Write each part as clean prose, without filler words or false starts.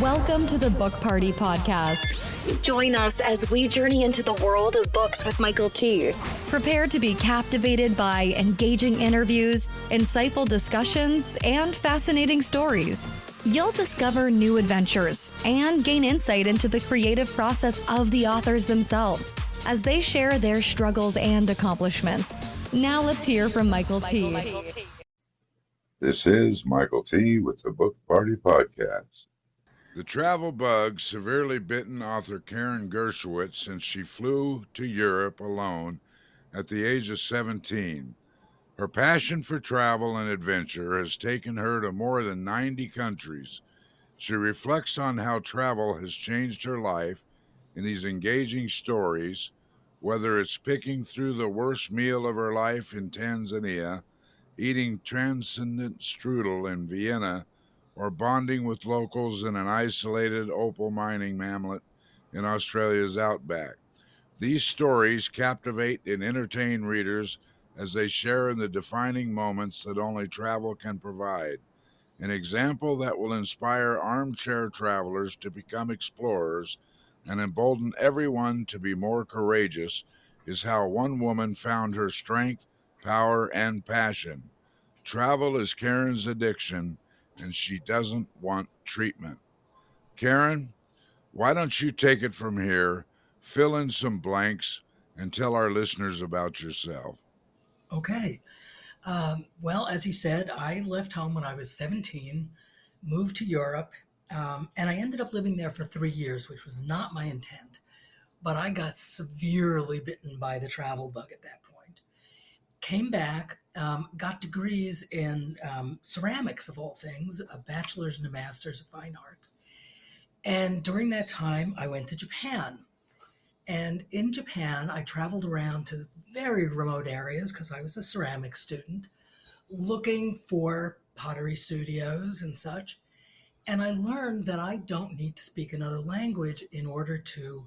Welcome to the Book Party Podcast. Join us as we journey into the world of books with Michael T. Prepare to be captivated by engaging interviews, insightful discussions, and fascinating stories. You'll discover new adventures and gain insight into the creative process of the authors themselves as they share their struggles and accomplishments. Now let's hear from Michael T. This is Michael T. with the Book Party Podcast. The travel bug severely bitten author Karen Gershowitz since she flew to Europe alone at the age of 17. Her passion for travel and adventure has taken her to more than 90 countries. She reflects on how travel has changed her life in these engaging stories, whether it's picking through the worst meal of her life in Tanzania, eating transcendent strudel in Vienna, or bonding with locals in an isolated opal mining hamlet in Australia's outback. These stories captivate and entertain readers as they share in the defining moments that only travel can provide. An example that will inspire armchair travelers to become explorers and embolden everyone to be more courageous is how one woman found her strength, power, and passion. Travel is Karen's addiction, and she doesn't want treatment. Karen, why don't you take it from here, fill in some blanks, and tell our listeners about yourself? Okay. Well, as you said, I left home when I was 17, moved to Europe, and I ended up living there for 3 years, which was not my intent. But I got severely bitten by the travel bug at that point. Came back, got degrees in ceramics, of all things, a bachelor's and a master's of fine arts. And during that time, I went to Japan. And in Japan, I traveled around to very remote areas because I was a ceramics student, looking for pottery studios and such. And I learned that I don't need to speak another language in order to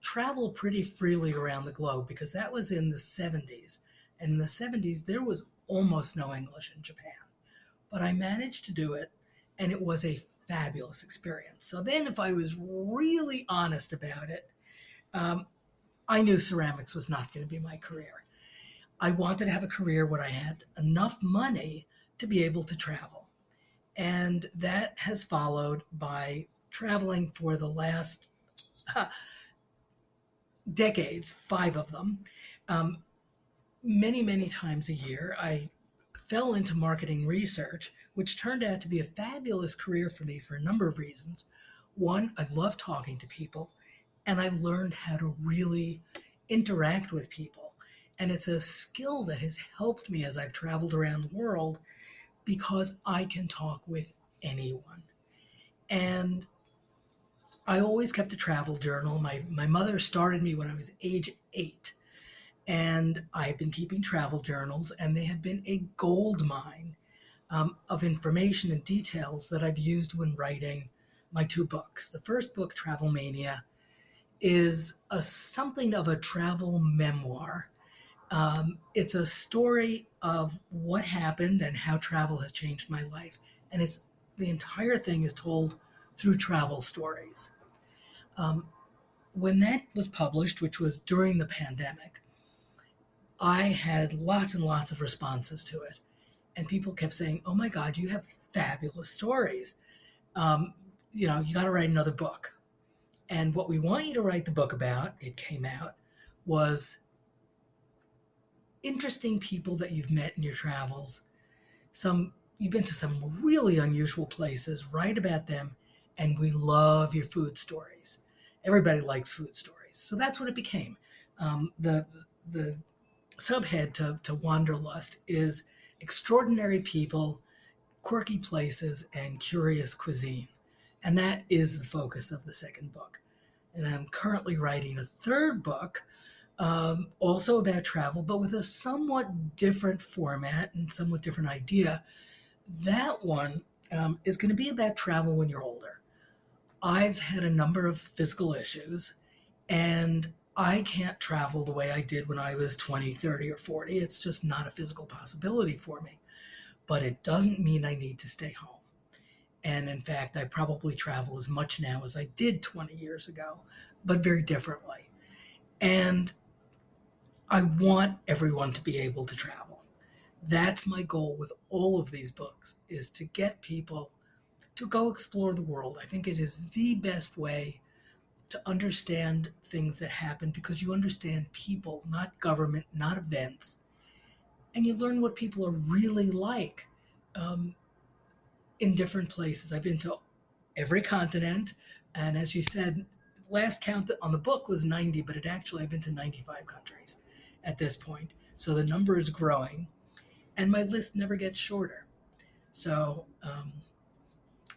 travel pretty freely around the globe, because that was in the 70s. And in the 70s, there was almost no English in Japan. But I managed to do it, and it was a fabulous experience. So then, if I was really honest about it, I knew ceramics was not going to be my career. I wanted to have a career where I had enough money to be able to travel. And that has followed by traveling for the last decades, 5 of them. Many, many times a year, I fell into marketing research, which turned out to be a fabulous career for me for a number of reasons. One, I love talking to people, and I learned how to really interact with people. And it's a skill that has helped me as I've traveled around the world, because I can talk with anyone. And I always kept a travel journal. My mother started me when I was age 8. And I've been keeping travel journals, and they have been a gold mine of information and details that I've used when writing my 2 books. The first book, Travel Mania, is something of a travel memoir. It's a story of what happened and how travel has changed my life. And the entire thing is told through travel stories. When that was published, which was during the pandemic, I had lots and lots of responses to it. And people kept saying, "Oh my God, you have fabulous stories. You got to write another book." And what we want you to write the book about, it came out, was interesting people that you've met in your travels. You've been to some really unusual places, write about them, and we love your food stories. Everybody likes food stories. So that's what it became. The subhead to Wanderlust is extraordinary people, quirky places, and curious cuisine. And that is the focus of the second book. And I'm currently writing a third book, also about travel, but with a somewhat different format and somewhat different idea. That one is going to be about travel when you're older. I've had a number of physical issues, and I can't travel the way I did when I was 20, 30, or 40. It's just not a physical possibility for me. But it doesn't mean I need to stay home. And in fact, I probably travel as much now as I did 20 years ago, but very differently. And I want everyone to be able to travel. That's my goal with all of these books, is to get people to go explore the world. I think it is the best way to understand things that happen, because you understand people, not government, not events, and you learn what people are really like um, in different places. I've been to every continent, and as you said, last count on the book was 90, but I've been to 95 countries at this point. So the number is growing, and my list never gets shorter. So,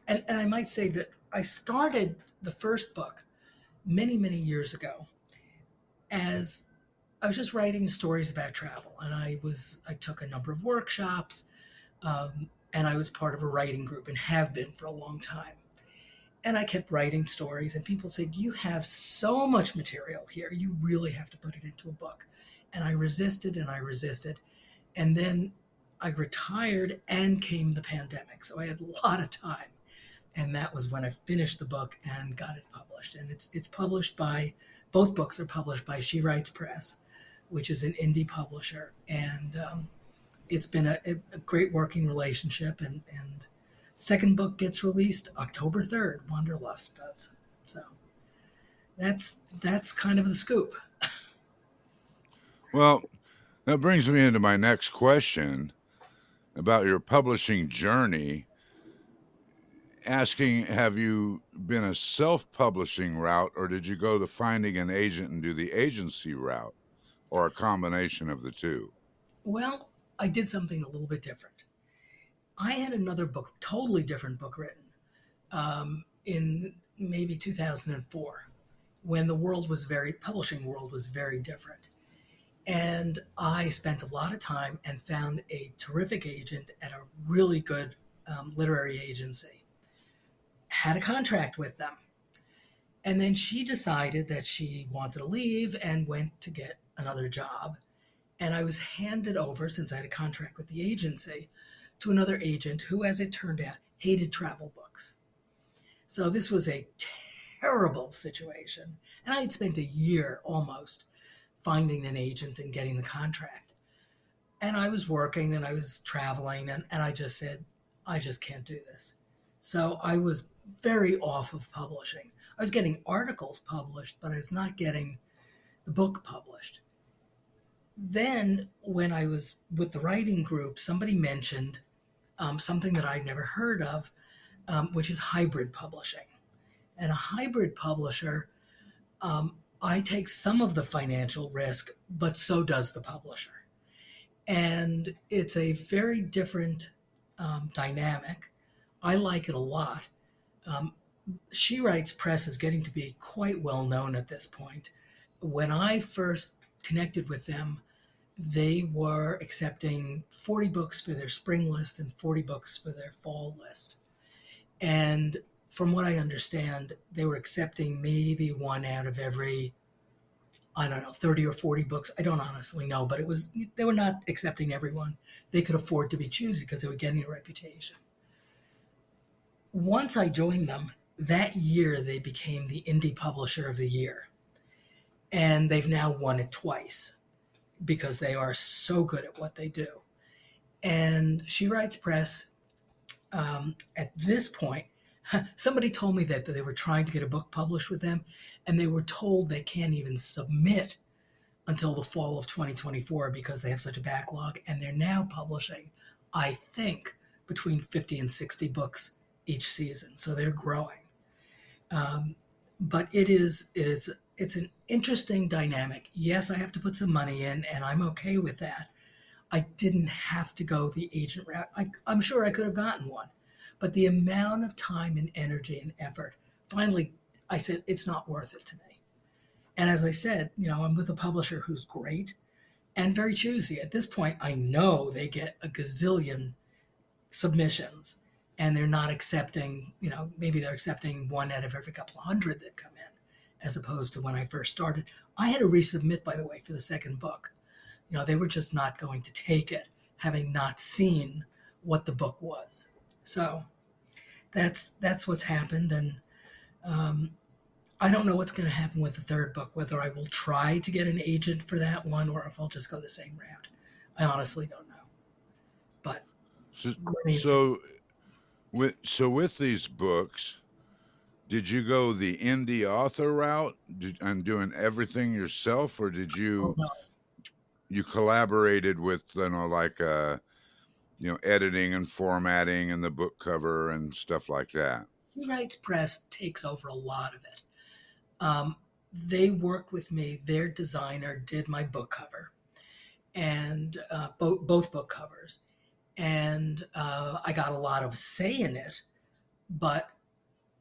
and I might say that I started the first book many, many years ago as I was just writing stories about travel, and I took a number of workshops, and I was part of a writing group and have been for a long time. And I kept writing stories, and people said, "You have so much material here. You really have to put it into a book." And I resisted and I resisted. And then I retired and came the pandemic. So I had a lot of time. And that was when I finished the book and got it published. And it's published by, both books are published by She Writes Press, which is an indie publisher. And it's been a great working relationship. And second book gets released October 3rd, Wanderlust does. So that's kind of the scoop. Well, that brings me into my next question about your publishing journey. Asking, have you been a self-publishing route, or did you go to finding an agent and do the agency route, or a combination of the two? Well, I did something a little bit different. I had another book, totally different book written in maybe 2004, when the publishing world was very different. And I spent a lot of time and found a terrific agent at a really good literary agency. Had a contract with them. And then she decided that she wanted to leave and went to get another job. And I was handed over, since I had a contract with the agency, to another agent who, as it turned out, hated travel books. So this was a terrible situation. And I had spent a year almost finding an agent and getting the contract. And I was working and I was traveling, and I just said, I just can't do this. So I was very off of publishing. I was getting articles published, but I was not getting the book published. Then when I was with the writing group, somebody mentioned something that I'd never heard of, which is hybrid publishing. And a hybrid publisher, I take some of the financial risk, but so does the publisher. And it's a very different dynamic. I like it a lot. She Writes Press is getting to be quite well known at this point. When I first connected with them, they were accepting 40 books for their spring list and 40 books for their fall list. And from what I understand, they were accepting maybe one out of every, 30 or 40 books. I don't honestly know, but they were not accepting everyone. They could afford to be choosy because they were getting a reputation. Once I joined them, that year they became the Indie Publisher of the Year. And they've now won it twice because they are so good at what they do. And She Writes Press, at this point, somebody told me that they were trying to get a book published with them, and they were told they can't even submit until the fall of 2024 because they have such a backlog. And they're now publishing, I think, between 50 and 60 books each season. So they're growing. But it's an interesting dynamic. Yes, I have to put some money in, and I'm okay with that. I didn't have to go the agent route. I'm sure I could have gotten one, but the amount of time and energy and effort, finally, I said, it's not worth it to me. And as I said, I'm with a publisher who's great and very choosy. At this point, I know they get a gazillion submissions, and they're not accepting, maybe they're accepting one out of every couple of hundred that come in, as opposed to when I first started. I had to resubmit, by the way, for the second book. They were just not going to take it, having not seen what the book was. So that's what's happened, and I don't know what's going to happen with the third book. Whether I will try to get an agent for that one, or if I'll just go the same route. I honestly don't know. But So, remains to. so with these books, did you go the indie author route and doing everything yourself, or did Oh, no. you collaborated with, like editing and formatting and the book cover and stuff like that? He Writes Press takes over a lot of it. They worked with me. Their designer did my book cover, and both book covers, and I got a lot of say in it. But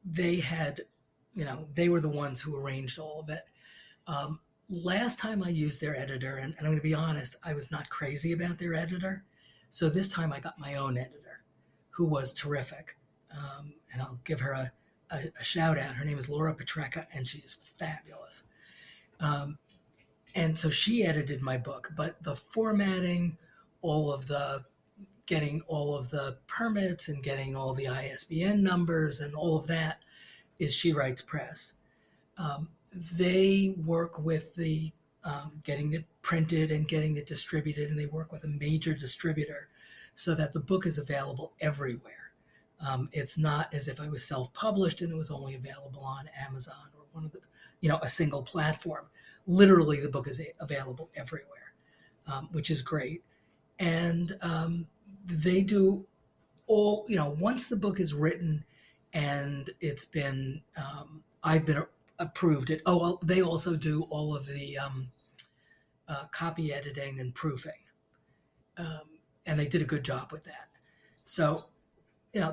they had, they were the ones who arranged all of it. Last time I used their editor, and I'm going to be honest, I was not crazy about their editor. So this time I got my own editor, who was terrific. And I'll give her a shout out. Her name is Laura Petrecka, and she's fabulous. And so she edited my book, but the formatting, getting all of the permits and getting all the ISBN numbers and all of that is She Writes Press. They work with the getting it printed and getting it distributed, and they work with a major distributor so that the book is available everywhere. It's not as if I was self-published and it was only available on Amazon or one of the, a single platform. Literally, the book is available everywhere, which is great. And they do all, once the book is written and it's been, I've been approved it. Oh, well, they also do all of the copy editing and proofing. And they did a good job with that. So,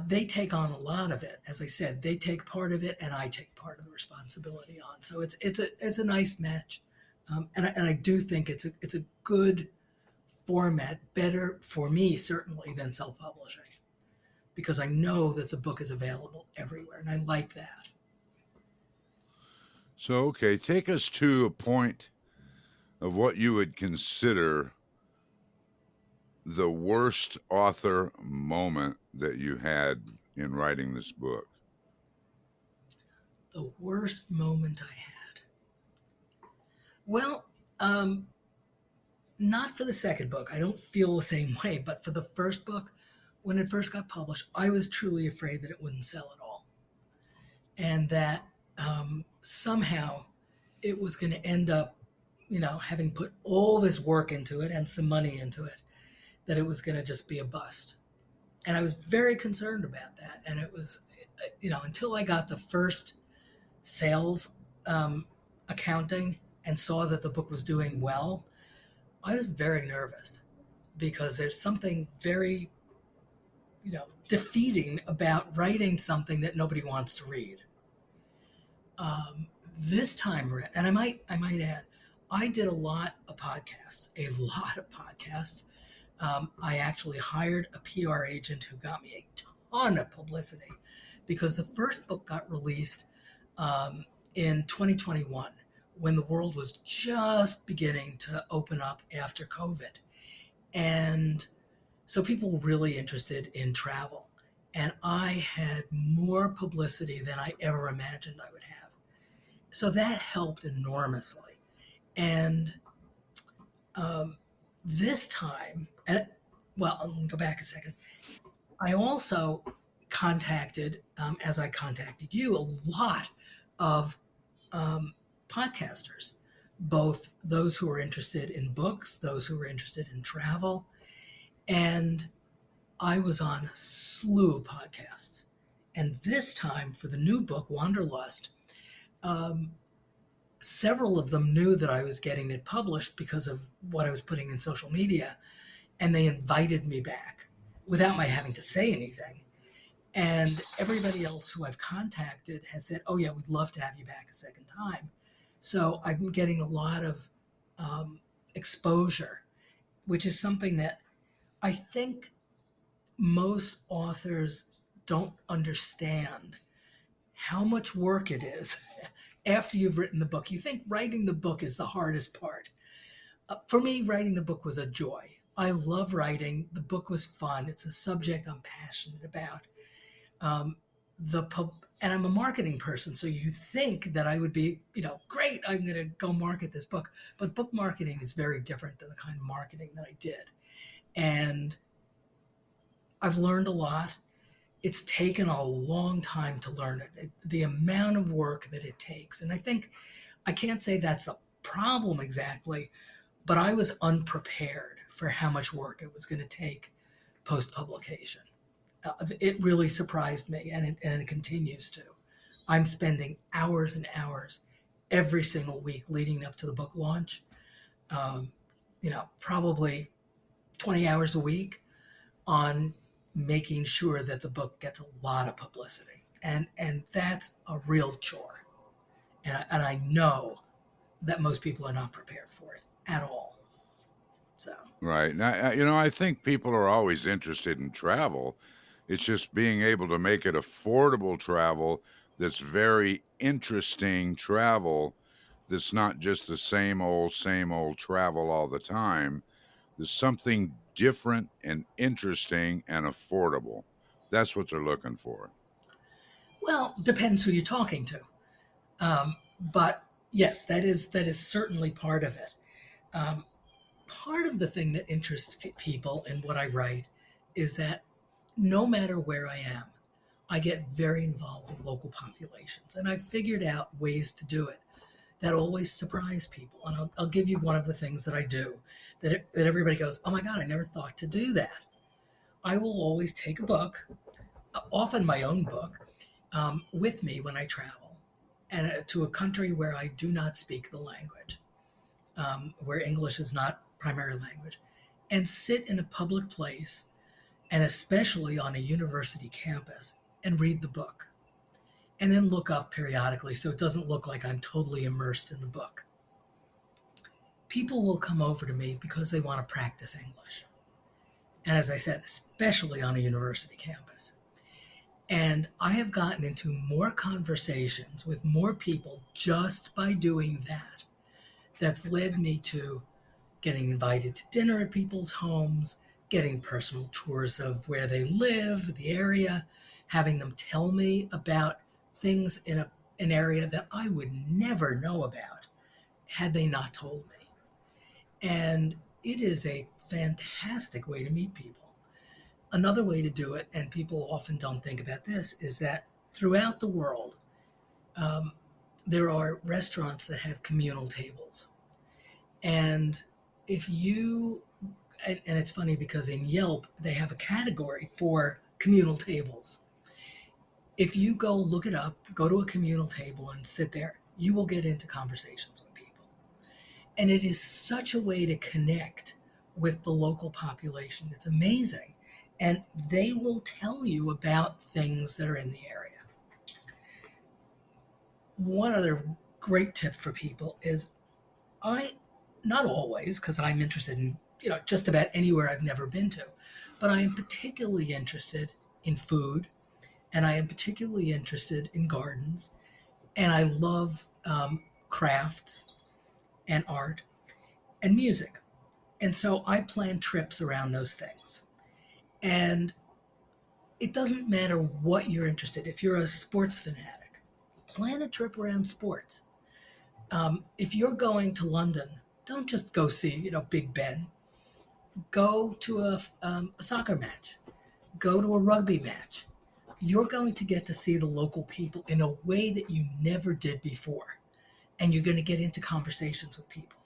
they take on a lot of it. As I said, they take part of it and I take part of the responsibility on. So it's a nice match. And I do think it's a good format, better for me certainly than self-publishing, because I know that the book is available everywhere, and I like that. So, okay, take us to a point of what you would consider the worst author moment that you had in writing this book. The worst moment I had. Well, not for the second book. I don't feel the same way, but for the first book, when it first got published, I was truly afraid that it wouldn't sell at all. And that somehow it was going to end up, having put all this work into it and some money into it, that it was going to just be a bust. And I was very concerned about that. And it was, until I got the first sales accounting and saw that the book was doing well, I was very nervous, because there's something very, defeating about writing something that nobody wants to read. This time around, and I might add, I did a lot of podcasts. I actually hired a PR agent who got me a ton of publicity, because the first book got released in 2021, when the world was just beginning to open up after COVID. And so people were really interested in travel. And I had more publicity than I ever imagined I would have. So that helped enormously. And this time, let me go back a second. I also contacted, as I contacted you, a lot of podcasters, both those who are interested in books, those who are interested in travel. And I was on a slew of podcasts. And this time for the new book, Wanderlust, several of them knew that I was getting it published because of what I was putting in social media. And they invited me back without my having to say anything. And everybody else who I've contacted has said, oh yeah, we'd love to have you back a second time. So I've been getting a lot of exposure, which is something that I think most authors don't understand how much work it is after you've written the book. You think writing the book is the hardest part. For me, writing the book was a joy. I love writing. The book was fun. It's a subject I'm passionate about. the pub, and I'm a marketing person, so you think that I would be, great, I'm going to go market this book. But book marketing is very different than the kind of marketing that I did. And I've learned a lot. It's taken a long time to learn it, the amount of work that it takes. And I think I can't say that's a problem exactly, but I was unprepared for how much work it was going to take post publication. It really surprised me, and it continues to. I'm spending hours and hours every single week leading up to the book launch. Um, probably 20 hours a week on making sure that the book gets a lot of publicity, and that's a real chore. And I know that most people are not prepared for it at all. So Right. Now, I think people are always interested in travel. It's just being able to make it affordable travel that's very interesting travel, that's not just the same old travel all the time. There's something different and interesting and affordable. That's what they're looking for. well, depends who you're talking to. But yes, that is certainly part of it. Um, Part of the thing that interests people in what I write is that no matter where I am, I get very involved with local populations, and I've figured out ways to do it that always surprise people. And I'll give you one of the things that I do that everybody goes, "Oh my God, I never thought to do that." I will always take a book, often my own book, with me when I travel, and to a country where I do not speak the language, where English is not primary language, and sit in a public place, and especially on a university campus, and read the book. And then look up periodically so it doesn't look like I'm totally immersed in the book. People will come over to me because they want to practice English. And as I said, especially on a university campus. And I have gotten into more conversations with more people just by doing that. That's led me to getting invited to dinner at people's homes, getting personal tours of where they live, the area, having them tell me about things in an area that I would never know about had they not told me. And it is a fantastic way to meet people. Another way to do it, and people often don't think about this, is that throughout the world, um, there are restaurants that have communal tables. And if you, and it's funny because in Yelp, they have a category for communal tables. If you go look it up, go to a communal table and sit there, you will get into conversations with people. And it is such a way to connect with the local population. It's amazing. And they will tell you about things that are in the area. One other great tip for people is not always, because I'm interested in, just about anywhere I've never been to, but I am particularly interested in food, and I am particularly interested in gardens, and I love crafts and art and music. And so I plan trips around those things. And it doesn't matter what you're interested in. If you're a sports fanatic, plan a trip around sports. If you're going to London, don't just go see, Big Ben. Go to a soccer match. Go to a rugby match. You're going to get to see the local people in a way that you never did before. And you're going to get into conversations with people.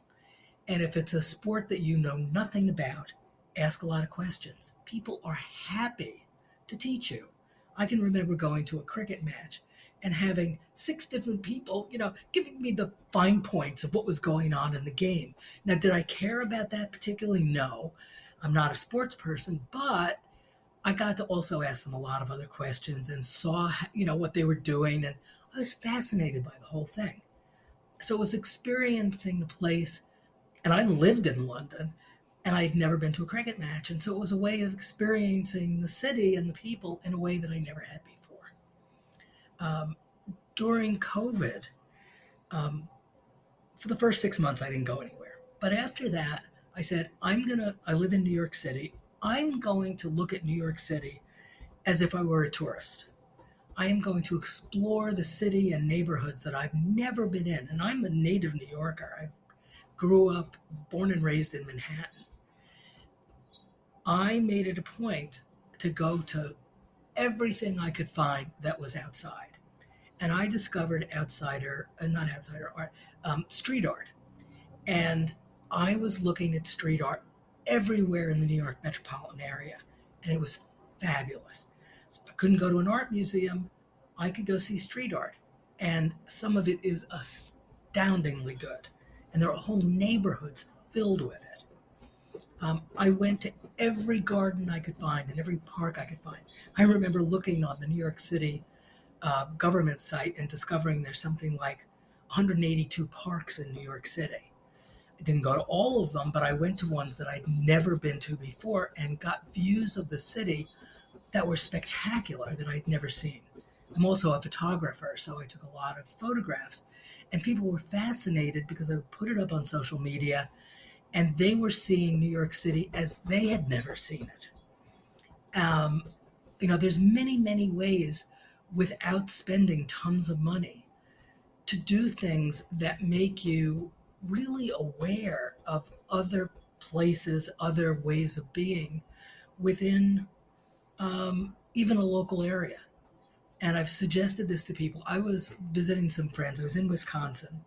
And if it's a sport that you know nothing about, ask a lot of questions. People are happy to teach you. I can remember going to a cricket match and having 6 different people, giving me the fine points of what was going on in the game. Now, did I care about that particularly? No. I'm not a sports person, but I got to also ask them a lot of other questions and saw, what they were doing, and I was fascinated by the whole thing. So it was experiencing the place, and I lived in London, and I had never been to a cricket match, and so it was a way of experiencing the city and the people in a way that I never had before. During COVID, for the first 6 months, I didn't go anywhere. But after that, I said, I live in New York City. I'm going to look at New York City as if I were a tourist. I am going to explore the city and neighborhoods that I've never been in. And I'm a native New Yorker. I grew up, born and raised in Manhattan. I made it a point to go to everything I could find that was outside. And I discovered not outsider art, street art. And I was looking at street art everywhere in the New York metropolitan area. And it was fabulous. So if I couldn't go to an art museum, I could go see street art. And some of it is astoundingly good. And there are whole neighborhoods filled with it. I went to every garden I could find and every park I could find. I remember looking on the New York City government site and discovering there's something like 182 parks in New York City. I didn't go to all of them, but I went to ones that I'd never been to before and got views of the city that were spectacular that I'd never seen. I'm also a photographer, so I took a lot of photographs. And people were fascinated because I would put it up on social media and they were seeing New York City as they had never seen it. There's many, many ways without spending tons of money to do things that make you really aware of other places, other ways of being within even a local area. And I've suggested this to people. I was visiting some friends. I was in Wisconsin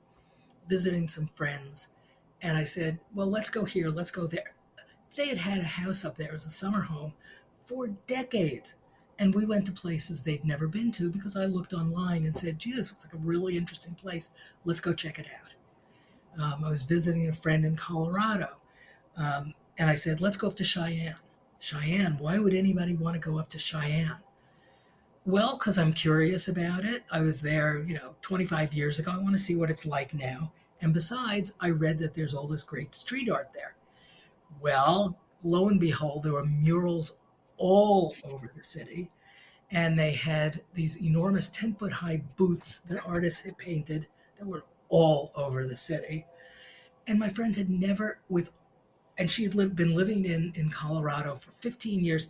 visiting some friends. And I said, well, let's go here, let's go there. They had had a house up there. It was a summer home for decades. And we went to places they'd never been to because I looked online and said, gee, this looks like a really interesting place. Let's go check it out. I was visiting a friend in Colorado. And I said, let's go up to Cheyenne. Cheyenne, why would anybody want to go up to Cheyenne? Well, because I'm curious about it. I was there, 25 years ago. I want to see what it's like now. And besides, I read that there's all this great street art there. Well, lo and behold, there were murals all over the city. And they had these enormous 10-foot-high boots that artists had painted that were all over the city. And my friend had never, and she had been living in Colorado for 15 years.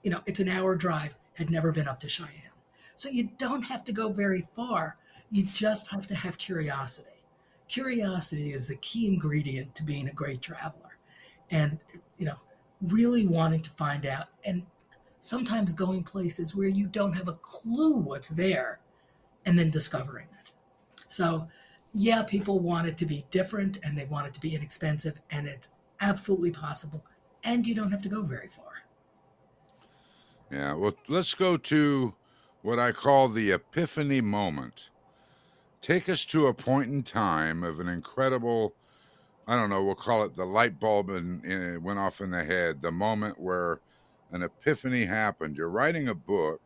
It's an hour drive, had never been up to Cheyenne. So you don't have to go very far. You just have to have curiosity. Curiosity is the key ingredient to being a great traveler. And, really wanting to find out and sometimes going places where you don't have a clue what's there and then discovering it. So, yeah, people want it to be different and they want it to be inexpensive, and it's absolutely possible. And you don't have to go very far. Yeah, well, let's go to what I call the epiphany moment. Take us to a point in time of an incredible, I don't know, we'll call it the light bulb and went off in the head, the moment where an epiphany happened. You're writing a book,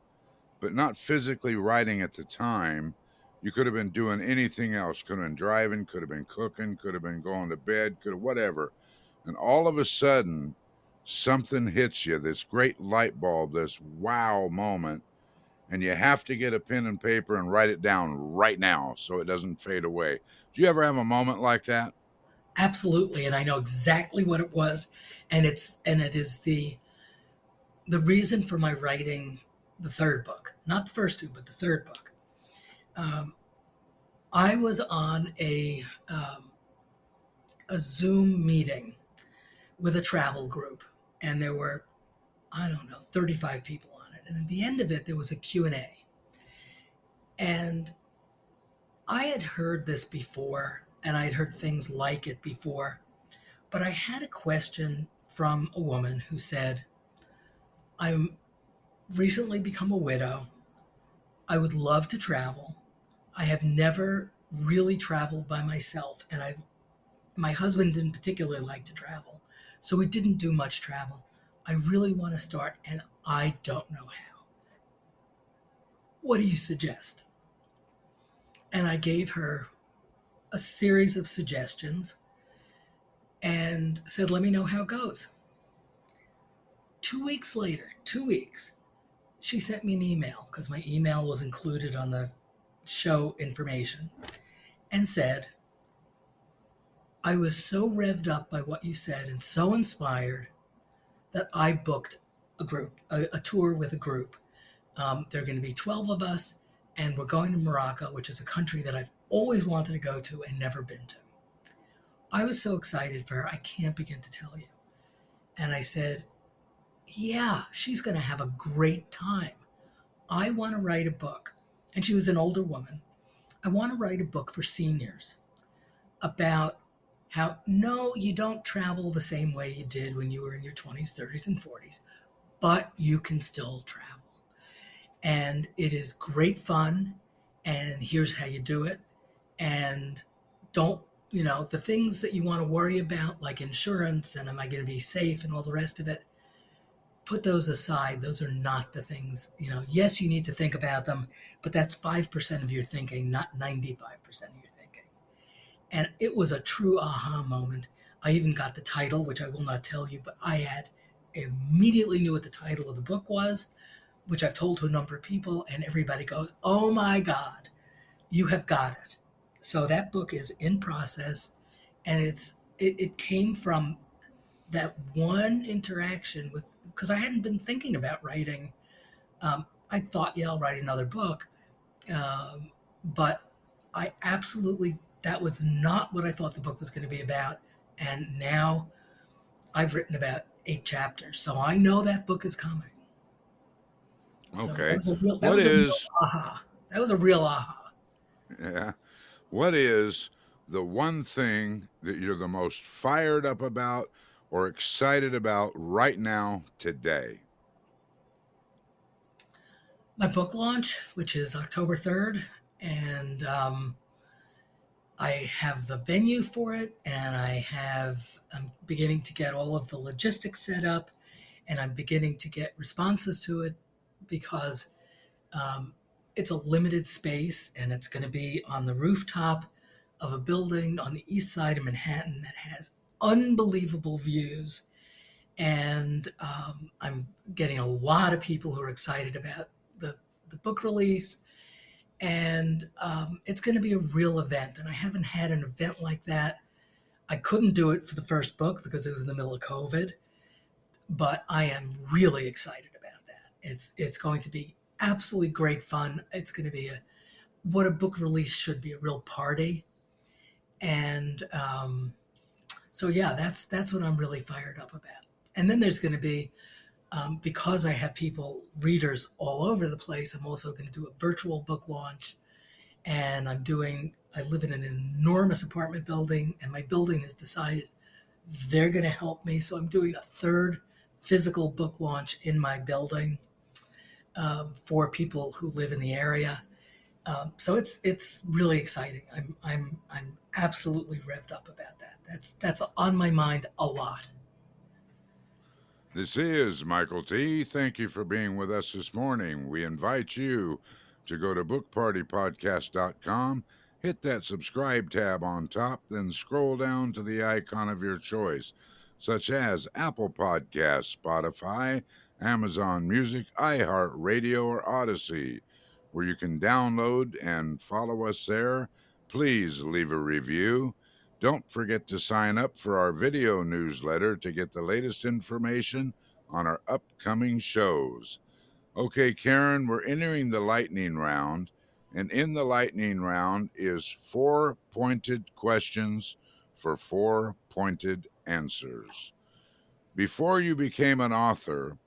but not physically writing at the time. You could have been doing anything else. Could have been driving, could have been cooking, could have been going to bed, could have whatever. And all of a sudden, something hits you, this great light bulb, this wow moment, and you have to get a pen and paper and write it down right now so it doesn't fade away. Do you ever have a moment like that? Absolutely. And I know exactly what it was. And it is the reason for my writing the third book, not the first two, but the third book. I was on a Zoom meeting with a travel group, and there were, 35 people on it. And at the end of it, there was a Q&A. And I had heard this before, and I'd heard things like it before, but I had a question from a woman who said, I'm recently become a widow. I would love to travel. I have never really traveled by myself, and my husband didn't particularly like to travel, so we didn't do much travel. I really want to start, and I don't know how. What do you suggest? And I gave her a series of suggestions and said, let me know how it goes. 2 weeks later, she sent me an email, because my email was included on the show information, and said, I was so revved up by what you said and so inspired that I booked a tour with a group. There are going to be 12 of us, and we're going to Morocco, which is a country that I've always wanted to go to and never been to. I was so excited for her, I can't begin to tell you. And I said, yeah, she's going to have a great time. I want to write a book. And she was an older woman. I want to write a book for seniors about how, no, you don't travel the same way you did when you were in your 20s, 30s, and 40s, but you can still travel. And it is great fun. And here's how you do it. And don't, the things that you want to worry about, like insurance and am I going to be safe and all the rest of it, put those aside. Those are not the things, yes, you need to think about them, but that's 5% of your thinking, not 95% of your thinking. And it was a true aha moment. I even got the title, which I will not tell you, but I had immediately knew what the title of the book was, which I've told to a number of people, and everybody goes, oh my God, you have got it. So that book is in process, and it came from that one interaction with, because I hadn't been thinking about writing. I thought, yeah, I'll write another book. But I absolutely, that was not what I thought the book was going to be about. And now I've written about 8 chapters. So I know that book is coming. So Okay. that was a real aha. That was a real aha. Yeah. What is the one thing that you're the most fired up about or excited about right now today? My book launch, which is October 3rd, and I have the venue for it, and I'm beginning to get all of the logistics set up, and I'm beginning to get responses to it because it's a limited space, and it's going to be on the rooftop of a building on the east side of Manhattan that has unbelievable views. And I'm getting a lot of people who are excited about the book release. And it's going to be a real event. And I haven't had an event like that. I couldn't do it for the first book because it was in the middle of COVID. But I am really excited about that. It's going to be absolutely great fun. It's going to be what a book release should be, a real party. And so yeah, that's what I'm really fired up about. And then there's going to be, because I have readers all over the place, I'm also going to do a virtual book launch. And I live in an enormous apartment building, and my building has decided they're going to help me. So I'm doing a 3rd physical book launch in my building for people who live in the area. So it's really exciting. I'm absolutely revved up about that. That's on my mind a lot. This is Michael T. Thank you for being with us this morning. We invite you to go to bookpartypodcast.com, hit that subscribe tab on top, then scroll down to the icon of your choice, such as Apple Podcasts, Spotify, Amazon Music, iHeartRadio, or Odyssey, where you can download and follow us there. Please leave a review. Don't forget to sign up for our video newsletter to get the latest information on our upcoming shows. Okay, Karen, we're entering the lightning round, and in the lightning round is 4 pointed questions for 4 pointed answers. Before you became an author,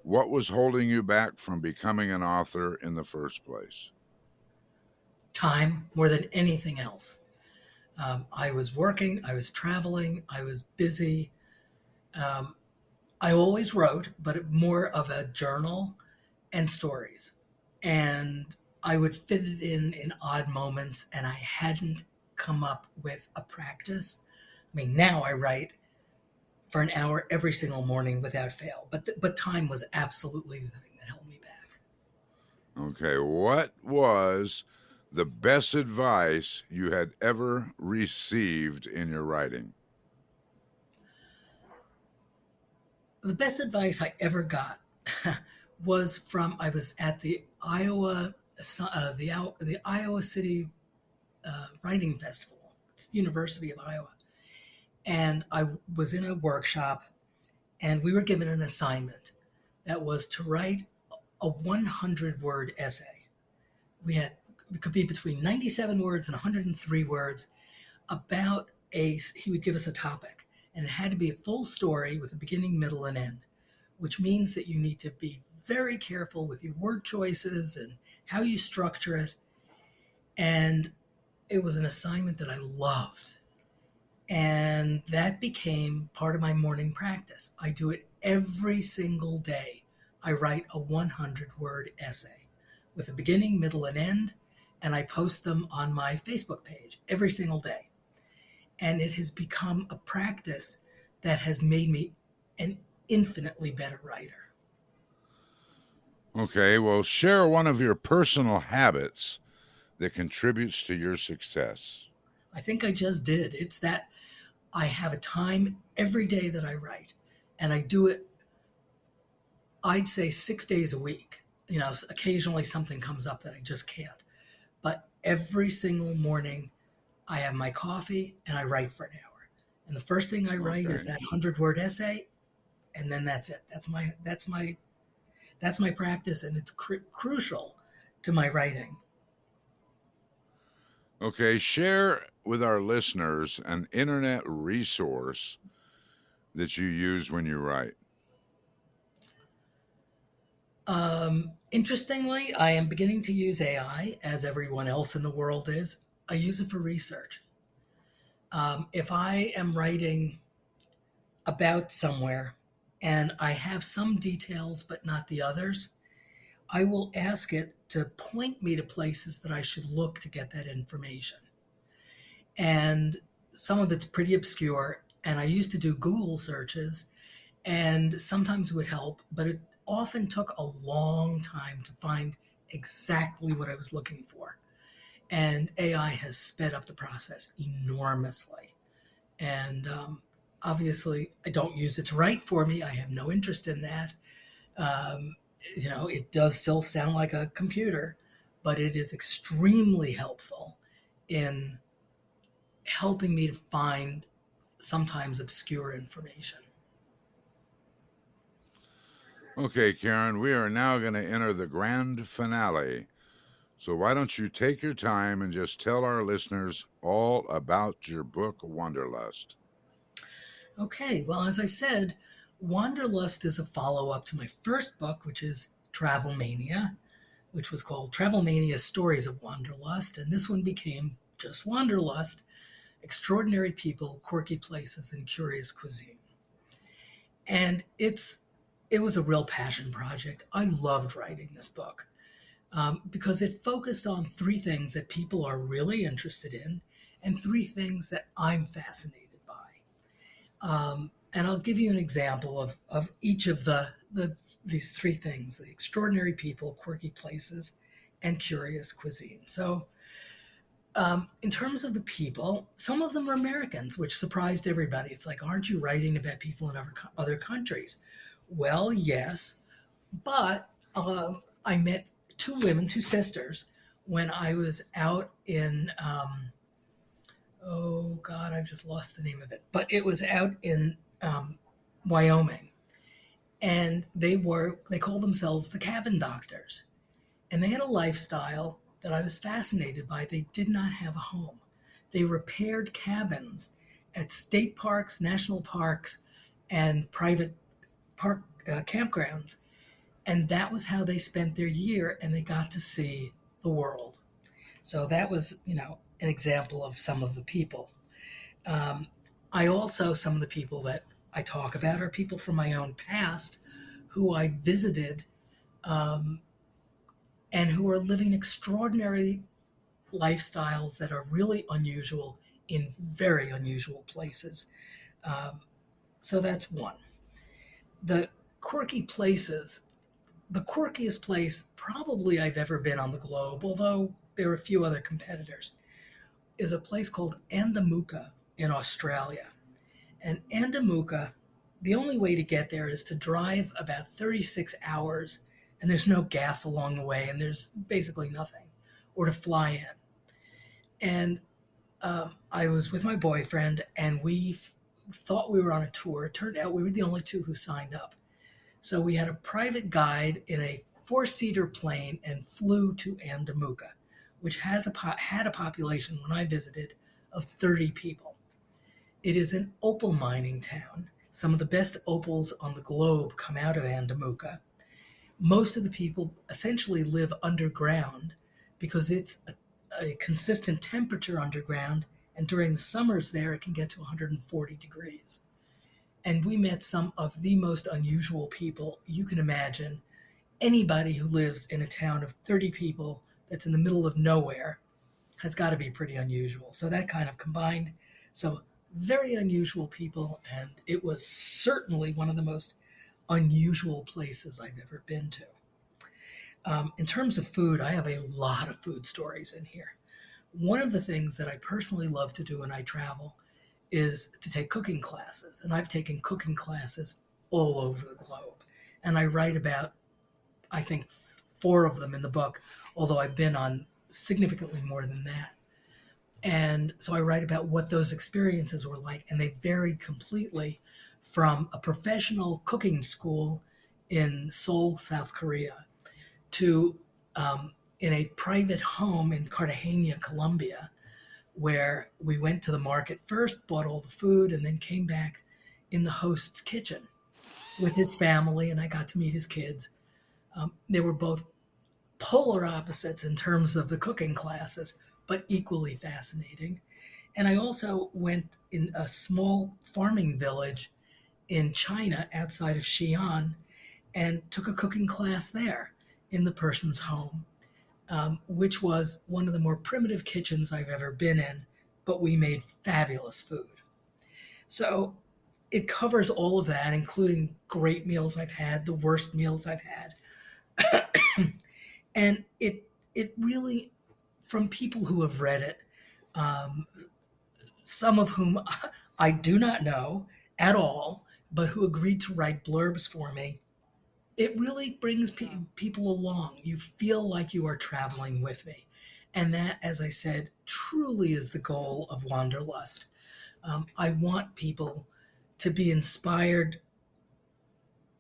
what was holding you back from becoming an author in the first place? Time more than anything else. I was working, I was traveling, I was busy. I always wrote, but more of a journal and stories. And I would fit it in odd moments, and I hadn't come up with a practice. I mean, now I write for an hour every single morning without fail, but time was absolutely the thing that held me back. Okay, what was the best advice you had ever received in your writing? The best advice I ever got was I was at the Iowa City Writing Festival, it's the University of Iowa, and I was in a workshop, and we were given an assignment that was to write a 100-word essay. It could be between 97 words and 103 words about he would give us a topic, and it had to be a full story with a beginning, middle, and end, which means that you need to be very careful with your word choices and how you structure it. And it was an assignment that I loved. And that became part of my morning practice. I do it every single day. I write a 100-word essay with a beginning, middle, and end, and I post them on my Facebook page every single day. And it has become a practice that has made me an infinitely better writer. Okay, well, share one of your personal habits that contributes to your success. I think I just did. It's that I have a time every day that I write, and I do it, I'd say 6 days a week. Occasionally something comes up that I just can't. But every single morning, I have my coffee and I write for an hour. And the first thing I write is that 100-word essay, and then that's it. That's my practice, and it's crucial to my writing. Okay, share with our listeners an internet resource that you use when you write. Interestingly, I am beginning to use AI, as everyone else in the world is. I use it for research. If I am writing about somewhere and I have some details but not the others, I will ask it to point me to places that I should look to get that information. And some of it's pretty obscure, and I used to do Google searches, and sometimes it would help, but it often took a long time to find exactly what I was looking for. And AI has sped up the process enormously. And obviously, I don't use it to write for me. I have no interest in that. It does still sound like a computer, but it is extremely helpful in helping me to find sometimes obscure information. Okay, Karen, we are now going to enter the grand finale. So why don't you take your time and just tell our listeners all about your book, Wanderlust? Okay, well, as I said, Wanderlust is a follow-up to my first book, which is Travel Mania, which was called Travel Mania Stories of Wanderlust, and this one became just Wanderlust, Extraordinary People, Quirky Places, and Curious Cuisine. And it was a real passion project. I loved writing this book because it focused on 3 things that people are really interested in and 3 things that I'm fascinated by. And I'll give you an example of each of these 3 things: the extraordinary people, quirky places, and curious cuisine. So in terms of the people, some of them are Americans, which surprised everybody. It's like, aren't you writing about people in other countries? Well, yes, but I met 2 sisters, when I was out in, oh God, I've just lost the name of it, but it was out in Wyoming. And they called themselves the cabin doctors. And they had a lifestyle that I was fascinated by. They did not have a home. They repaired cabins at state parks, national parks, and private park campgrounds. And that was how they spent their year, and they got to see the world. So that was, an example of some of the people. Some of the people that I talk about are people from my own past who I visited and who are living extraordinary lifestyles that are really unusual in very unusual places. So that's one. The quirky places, the quirkiest place probably I've ever been on the globe, although there are a few other competitors, is a place called Andamuka in Australia. And Andamuka, the only way to get there is to drive about 36 hours, and there's no gas along the way, and there's basically nothing, or to fly in. And I was with my boyfriend, and we thought we were on a tour. It turned out we were the only 2 who signed up. So we had a private guide in a 4-seater plane and flew to Andamuka, which had a population when I visited of 30 people. It is an opal mining town. Some of the best opals on the globe come out of Andamuka. Most of the people essentially live underground because it's a consistent temperature underground, and during the summers there it can get to 140 degrees. And we met some of the most unusual people you can imagine. Anybody who lives in a town of 30 people that's in the middle of nowhere has got to be pretty unusual. So that kind of combined some very unusual people, and it was certainly one of the most unusual places I've ever been to. In terms of food, I have a lot of food stories in here. One of the things that I personally love to do when I travel is to take cooking classes. And I've taken cooking classes all over the globe. And I write about, I think, 4 of them in the book, although I've been on significantly more than that. And so I write about what those experiences were like, and they varied completely from a professional cooking school in Seoul, South Korea, to in a private home in Cartagena, Colombia, where we went to the market first, bought all the food, and then came back in the host's kitchen with his family, and I got to meet his kids. They were both polar opposites in terms of the cooking classes, but equally fascinating. And I also went in a small farming village in China outside of Xi'an and took a cooking class there in the person's home, which was one of the more primitive kitchens I've ever been in, but we made fabulous food. So it covers all of that, including great meals I've had, the worst meals I've had. And it really, from people who have read it, some of whom I do not know at all, but who agreed to write blurbs for me, it really brings people along. You feel like you are traveling with me. And that, as I said, truly is the goal of Wanderlust. I want people to be inspired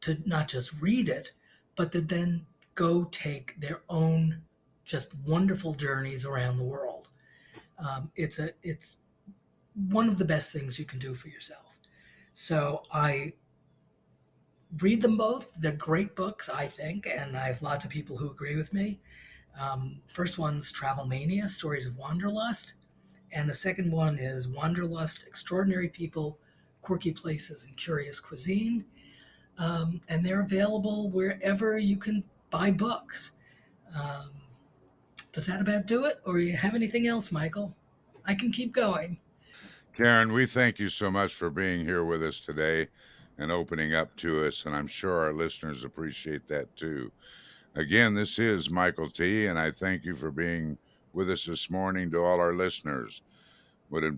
to not just read it, but to then go take their own just wonderful journeys around the world. It's one of the best things you can do for yourself. So I read them both. They're great books, I think, and I have lots of people who agree with me. First one's Travel Mania, Stories of Wanderlust. And the second one is Wanderlust, Extraordinary People, Quirky Places, and Curious Cuisine. And they're available wherever you can buy books. Does that about do it? Or you have anything else, Michael? I can keep going. Karen, we thank you so much for being here with us today and opening up to us, and I'm sure our listeners appreciate that too. Again, this is Michael T., and I thank you for being with us this morning. To all our listeners,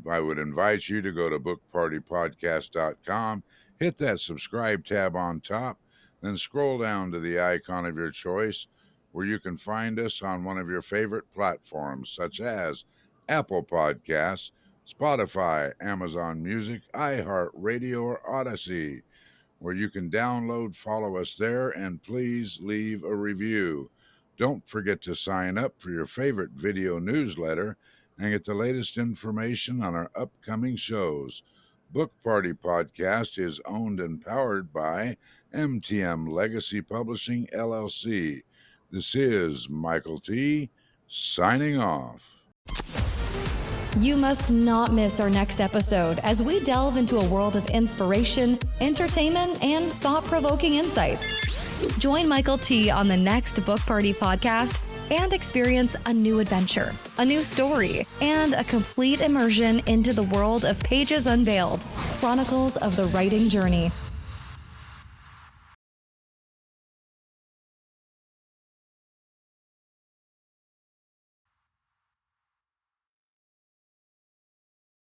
I would invite you to go to bookpartypodcast.com, hit that subscribe tab on top, then scroll down to the icon of your choice, where you can find us on one of your favorite platforms, such as Apple Podcasts, Spotify, Amazon Music, iHeartRadio, or Odyssey, where you can download, follow us there, and please leave a review. Don't forget to sign up for your favorite video newsletter and get the latest information on our upcoming shows. Book Party Podcast is owned and powered by MTM Legacy Publishing, LLC. This is Michael T., signing off. You must not miss our next episode as we delve into a world of inspiration, entertainment, and thought-provoking insights. Join Michael T. on the next Book Party Podcast and experience a new adventure, a new story, and a complete immersion into the world of Pages Unveiled, Chronicles of the Writing Journey.